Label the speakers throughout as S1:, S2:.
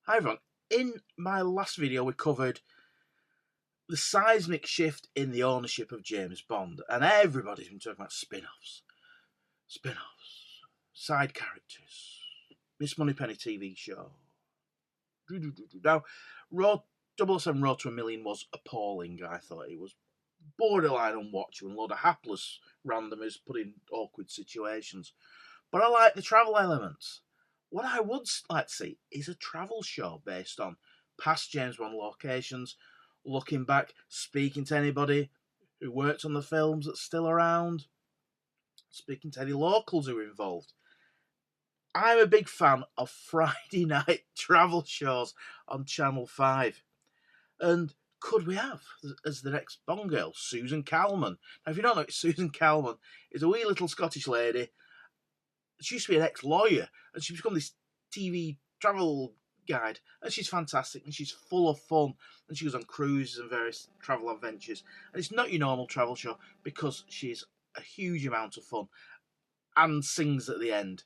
S1: Hi everyone. In my last video we covered the seismic shift in the ownership of James Bond, and everybody's been talking about spin-offs, side characters, Miss Moneypenny TV show. Now, Raw 007 Road to a Million was appalling. I thought it was borderline unwatchable, and a load of hapless randomers put in awkward situations. But I like the travel elements. What I would like to see is a travel show based on past James Bond locations, looking back, speaking to anybody who worked on the films that's still around, speaking to any locals who are involved. I'm a big fan of Friday night travel shows on Channel 5. And could we have, as the next Bond girl, Susan Calman? Now, if you don't know, Susan Calman is a wee little Scottish lady. She used to be an ex-lawyer, and she's become this TV travel guide, and she's fantastic, and she's full of fun, and she goes on cruises and various travel adventures, and it's not your normal travel show because she's a huge amount of fun and sings at the end.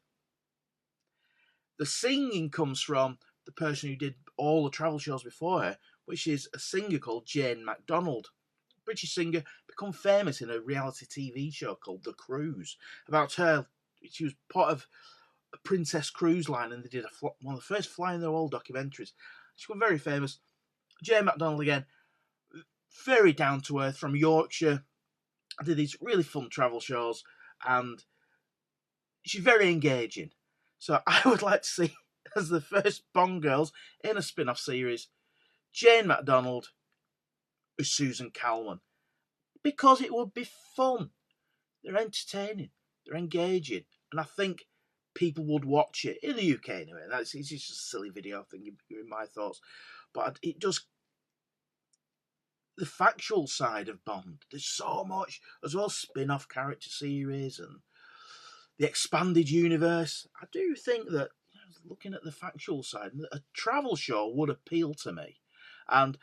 S1: The singing comes from the person who did all the travel shows before her, which is a singer called Jane McDonald. British singer, become famous in a reality TV show called The Cruise. About her, she was part of a Princess Cruise Line, and they did one of the first fly in the world documentaries. She got very famous. Jane McDonald again, very down to earth, from Yorkshire. I did these really fun travel shows, and she's very engaging. So I would like to see, as the first Bond girls in a spin-off series, Jane McDonald with Susan Calman, because it would be fun. They're entertaining, they're engaging, and I think people would watch it in the UK anyway. It's just a silly video, I think, in my thoughts, but it does. The factual side of Bond, there's so much, as well as spin-off character series and the expanded universe. I do think that, looking at the factual side, a travel show would appeal to me. And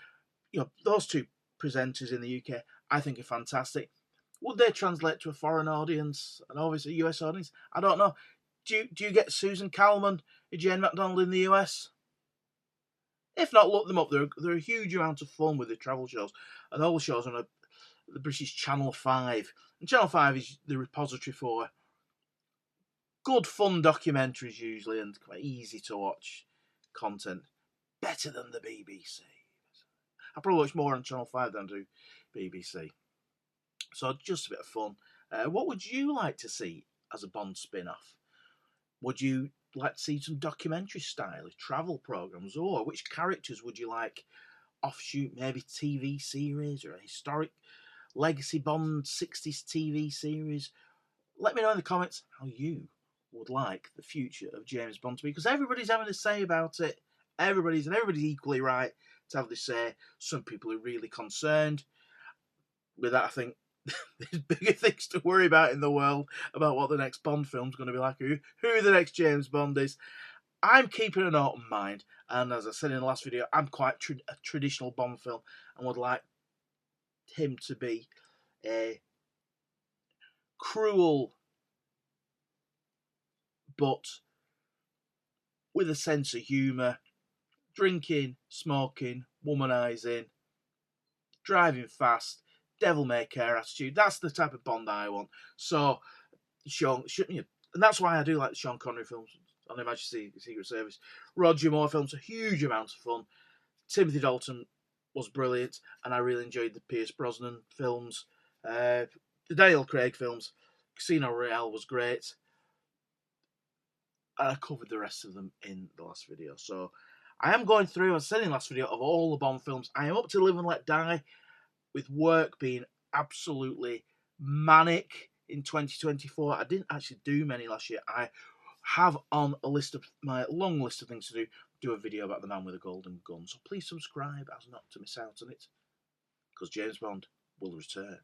S1: those two presenters in the UK, I think, are fantastic. Would they translate to a foreign audience and obviously a US audience? I don't know. Do you get Susan Calman and Jane McDonald in the US? If not, look them up. They're a huge amount of fun with the travel shows, and all the shows on the British Channel 5. And Channel 5 is the repository for good, fun documentaries usually, and quite easy to watch content. Better than the BBC. I probably watch more on Channel 5 than I do BBC. So just a bit of fun. What would you like to see as a Bond spin-off? Would you like to see some documentary style travel programs, or which characters would you like offshoot, maybe TV series or a historic legacy Bond 60s TV series? Let me know in the comments how you would like the future of James Bond to be, because everybody's having a say about it. Everybody's equally right to have this say. Some people are really concerned with that. I think there's bigger things to worry about in the world, about what the next Bond film's going to be like, who the next James Bond is. I'm keeping an open mind, and as I said in the last video, I'm quite a traditional Bond film, and would like him to be a cruel but with a sense of humour, drinking, smoking, womanising, driving fast, devil may care attitude. That's the type of Bond I want. So, and that's why I do like the Sean Connery films on Her Majesty's Secret Service. Roger Moore films, a huge amount of fun. Timothy Dalton was brilliant, and I really enjoyed the Pierce Brosnan films. The Daniel Craig films. Casino Royale was great. And I covered the rest of them in the last video. So I am going through, I said in the last video, of all the Bond films. I am up to Live and Let Die, with work being absolutely manic in 2024. I didn't actually do many last year. I have on my long list of things to do a video about The Man with a Golden Gun. So please subscribe as not to miss out on it, because James Bond will return.